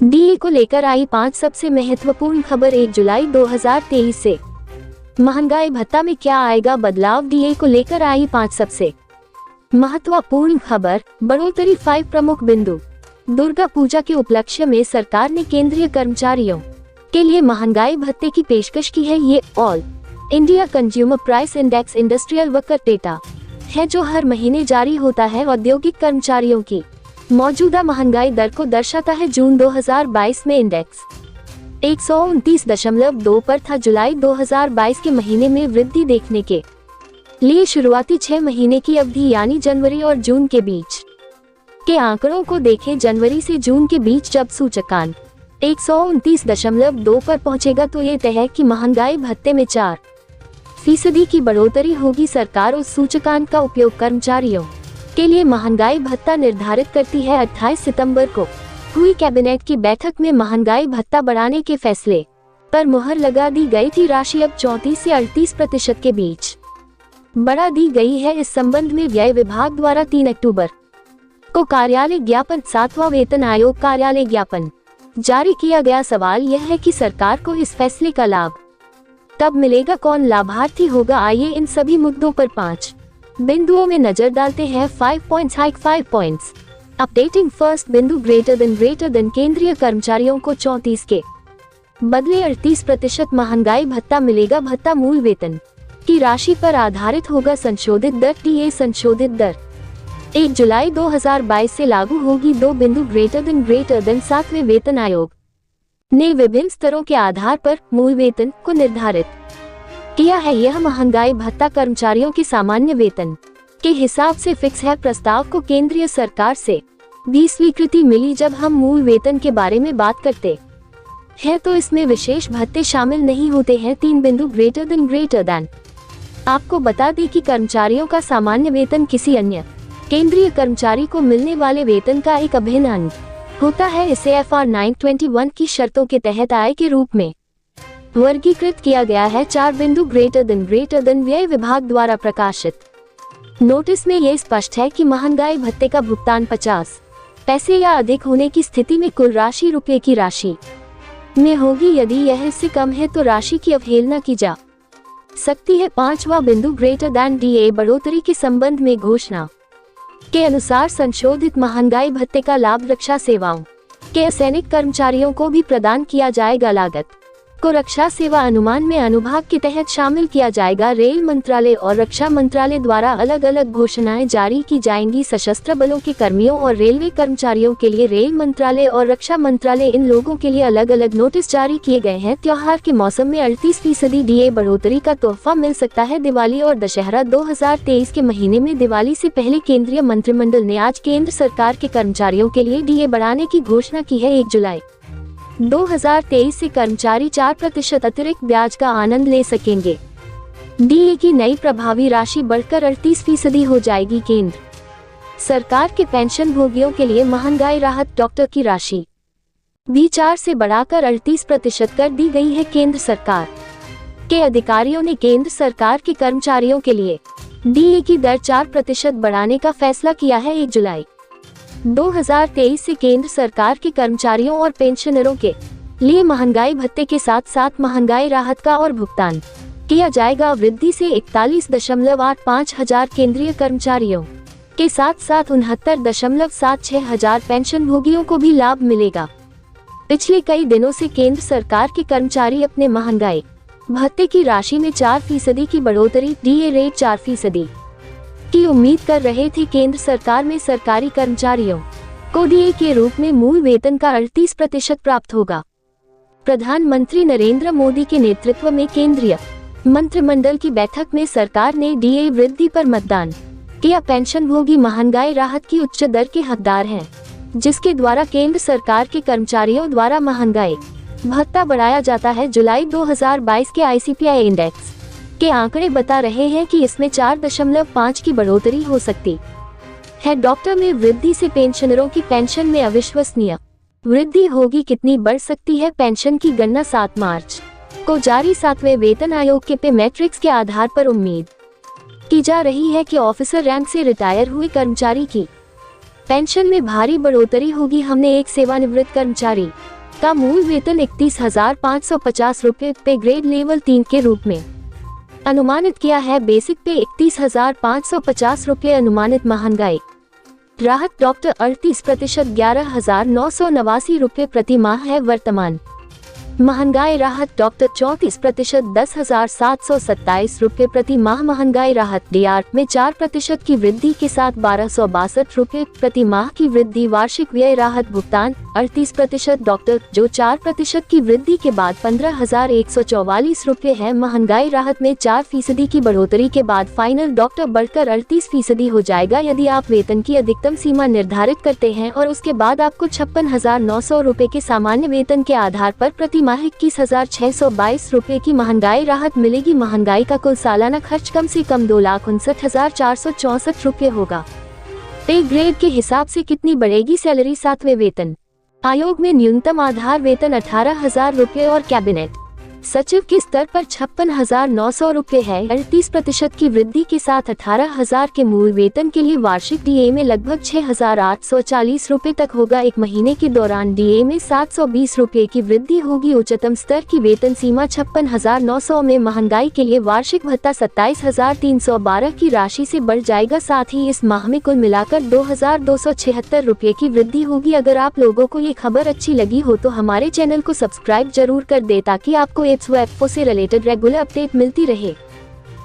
DA को लेकर आई 5 सबसे महत्वपूर्ण खबर 1 जुलाई 2023 से। महंगाई भत्ता में क्या आएगा बदलाव, डीए को लेकर आई 5 सबसे महत्वपूर्ण खबर। बढ़ोतरी 5 प्रमुख बिंदु। दुर्गा पूजा के उपलक्ष्य में सरकार ने केंद्रीय कर्मचारियों के लिए महंगाई भत्ते की पेशकश की है। ये all India consumer price index industrial worker data है जो हर महीने जारी होता है। औद्योगिक कर्मचारियों की मौजूदा महंगाई दर को दर्शाता है। जून 2022 में इंडेक्स 129.2 पर था। जुलाई 2022 के महीने में वृद्धि देखने के लिए शुरुआती 6 महीने की अवधि यानी जनवरी और जून के बीच के आंकड़ों को देखें। जनवरी से जून के बीच जब सूचकांक 129.2 पर पहुंचेगा तो ये तय है कि महंगाई भत्ते में 4% की बढ़ोतरी होगी। सरकार उस सूचकांक का उपयोग कर्मचारियों के लिए महंगाई भत्ता निर्धारित करती है। 28 सितंबर को हुई कैबिनेट की बैठक में महंगाई भत्ता बढ़ाने के फैसले पर मुहर लगा दी गई थी। राशि अब 34 से 38% के बीच बढ़ा दी गई है। इस संबंध में व्यय विभाग द्वारा 3 अक्टूबर को कार्यालय ज्ञापन 7वां वेतन आयोग कार्यालय ज्ञापन जारी किया गया। सवाल यह है कि सरकार को इस फैसले का लाभ तब मिलेगा, कौन लाभार्थी होगा। आइए इन सभी मुद्दों पर 5 बिंदुओं में नजर डालते हैं। 5 points hike 5 points updating. First बिंदु ग्रेटर देन केंद्रीय कर्मचारियों को 34 के बदले 38% महंगाई भत्ता मिलेगा। भत्ता मूल वेतन की राशि पर आधारित होगा। संशोधित दर डीए संशोधित दर 1 जुलाई 2022 से लागू होगी। 2 बिंदु ग्रेटर देन 7वें वेतन आयोग ने विभिन्न स्तरों के आधार पर मूल वेतन को निर्धारित किया है। यह महंगाई भत्ता कर्मचारियों के सामान्य वेतन के हिसाब से फिक्स है। प्रस्ताव को केंद्रीय सरकार से भी स्वीकृति मिली। जब हम मूल वेतन के बारे में बात करते हैं तो इसमें विशेष भत्ते शामिल नहीं होते हैं। 3 बिंदु ग्रेटर देन आपको बता दें कि कर्मचारियों का सामान्य वेतन किसी अन्य केंद्रीय कर्मचारी को मिलने वाले वेतन का एक अभिन्न अंग होता है। इसे FR 921 की शर्तों के तहत आय के रूप में वर्गीकृत किया गया है। 4 बिंदु ग्रेटर देन व्यय विभाग द्वारा प्रकाशित नोटिस में ये स्पष्ट है कि महंगाई भत्ते का भुगतान 50 पैसे या अधिक होने की स्थिति में कुल राशि रुपये की राशि में होगी। यदि यह इससे कम है तो राशि की अवहेलना की जा सकती है। 5वां बिंदु ग्रेटर देन डीए बढ़ोतरी के संबंध में घोषणा के अनुसार संशोधित महंगाई भत्ते का लाभ रक्षा सेवाओं के असैनिक कर्मचारियों को भी प्रदान किया जाएगा। लागत को रक्षा सेवा अनुमान में अनुभाग के तहत शामिल किया जाएगा। रेल मंत्रालय और रक्षा मंत्रालय द्वारा अलग अलग घोषणाएं जारी की जाएंगी। सशस्त्र बलों के कर्मियों और रेलवे कर्मचारियों के लिए रेल मंत्रालय और रक्षा मंत्रालय इन लोगों के लिए अलग अलग नोटिस जारी किए गए हैं। त्योहार के मौसम में 38% डीए बढ़ोतरी का तोहफा मिल सकता है। दिवाली और दशहरा 2023 के महीने में दिवाली से पहले केंद्रीय मंत्रिमंडल ने आज केंद्र सरकार के कर्मचारियों के लिए डीए बढ़ाने की घोषणा की है। 1 जुलाई 2023 से कर्मचारी 4% अतिरिक्त ब्याज का आनंद ले सकेंगे। डीए की नई प्रभावी राशि बढ़कर 38% हो जाएगी। केंद्र सरकार के पेंशन भोगियों के लिए महंगाई राहत डॉक्टर की राशि भी 4 से बढ़ाकर 38% कर दी गई है। केंद्र सरकार के अधिकारियों ने केंद्र सरकार के कर्मचारियों के लिए डीए की दर 4% बढ़ाने का फैसला किया है। 1 जुलाई 2023 से केंद्र सरकार के कर्मचारियों और पेंशनरों के लिए महंगाई भत्ते के साथ साथ महंगाई राहत का और भुगतान किया जाएगा। वृद्धि से 41.85 हजार केंद्रीय कर्मचारियों के साथ साथ 69.76 हजार पेंशन भोगियों को भी लाभ मिलेगा। पिछले कई दिनों से केंद्र सरकार के कर्मचारी अपने महंगाई भत्ते की राशि में 4% की बढ़ोतरी डीए रेट 4% की उम्मीद कर रहे थे। केंद्र सरकार में सरकारी कर्मचारियों को डीए के रूप में मूल वेतन का 38% प्राप्त होगा। प्रधानमंत्री नरेंद्र मोदी के नेतृत्व में केंद्रीय मंत्रिमंडल की बैठक में सरकार ने डीए वृद्धि पर मतदान किया। पेंशन भोगी महंगाई राहत की उच्च दर के हकदार हैं, जिसके द्वारा केंद्र सरकार के कर्मचारियों द्वारा महंगाई भत्ता बढ़ाया जाता है। जुलाई 2022 के ICPI इंडेक्स के आंकड़े बता रहे हैं कि इसमें 4.5 की बढ़ोतरी हो सकती है। डॉक्टर में वृद्धि से पेंशनरों की पेंशन में अविश्वसनीय वृद्धि होगी। कितनी बढ़ सकती है पेंशन की गणना 7 मार्च को जारी 7वें वेतन आयोग के पे मैट्रिक्स के आधार पर उम्मीद की जा रही है कि ऑफिसर रैंक से रिटायर हुए कर्मचारी की पेंशन में भारी बढ़ोतरी होगी। हमने एक सेवानिवृत्त कर्मचारी का मूल वेतन 31,550 रुपये पे ग्रेड लेवल 3 के रूप में अनुमानित किया है। बेसिक पे 31,550 रुपये। अनुमानित महंगाई राहत डॉक्टर 38% 11,989 रुपये प्रति माह है। वर्तमान महंगाई राहत डॉक्टर 34% 10,727 रुपये प्रति माह। महंगाई राहत डीआर में 4% की वृद्धि के साथ 1,262 रुपये प्रति माह की वृद्धि। वार्षिक व्यय राहत भुगतान 38% डॉक्टर जो 4% की वृद्धि के बाद 15,144 रुपये है। महंगाई राहत में 4% की बढ़ोतरी के बाद फाइनल डॉक्टर बढ़कर 38% हो जाएगा यदि आप वेतन की अधिकतम सीमा निर्धारित करते हैं और उसके बाद आपको 56,900 रुपये के सामान्य वेतन के आधार पर प्रति माह 21,622 रुपये की महंगाई राहत मिलेगी। महंगाई का कुल सालाना खर्च कम से कम 2,59,464 रुपये होगा। पे ग्रेड के हिसाब से कितनी बढ़ेगी सैलरी? 7वें वेतन आयोग में न्यूनतम आधार वेतन 18,000 रुपये और कैबिनेट सचिव के स्तर पर 56,900 रुपये है। 38% की वृद्धि के साथ 18,000 के मूल वेतन के लिए वार्षिक डीए में लगभग 6,840 रुपये तक होगा। एक महीने के दौरान डीए में 720 रुपये की वृद्धि होगी। उच्चतम स्तर की वेतन सीमा 56,900 में महंगाई के लिए वार्षिक भत्ता 27,312 की राशि से बढ़ जाएगा। साथ ही इस माह में कुल मिलाकर 2,276 रुपये की वृद्धि होगी। अगर आप लोगों को ये खबर अच्छी लगी हो तो हमारे चैनल को सब्सक्राइब जरूर कर दे ताकि आपको एप्स व एफओ से रिलेटेड रेगुलर अपडेट मिलती रहे।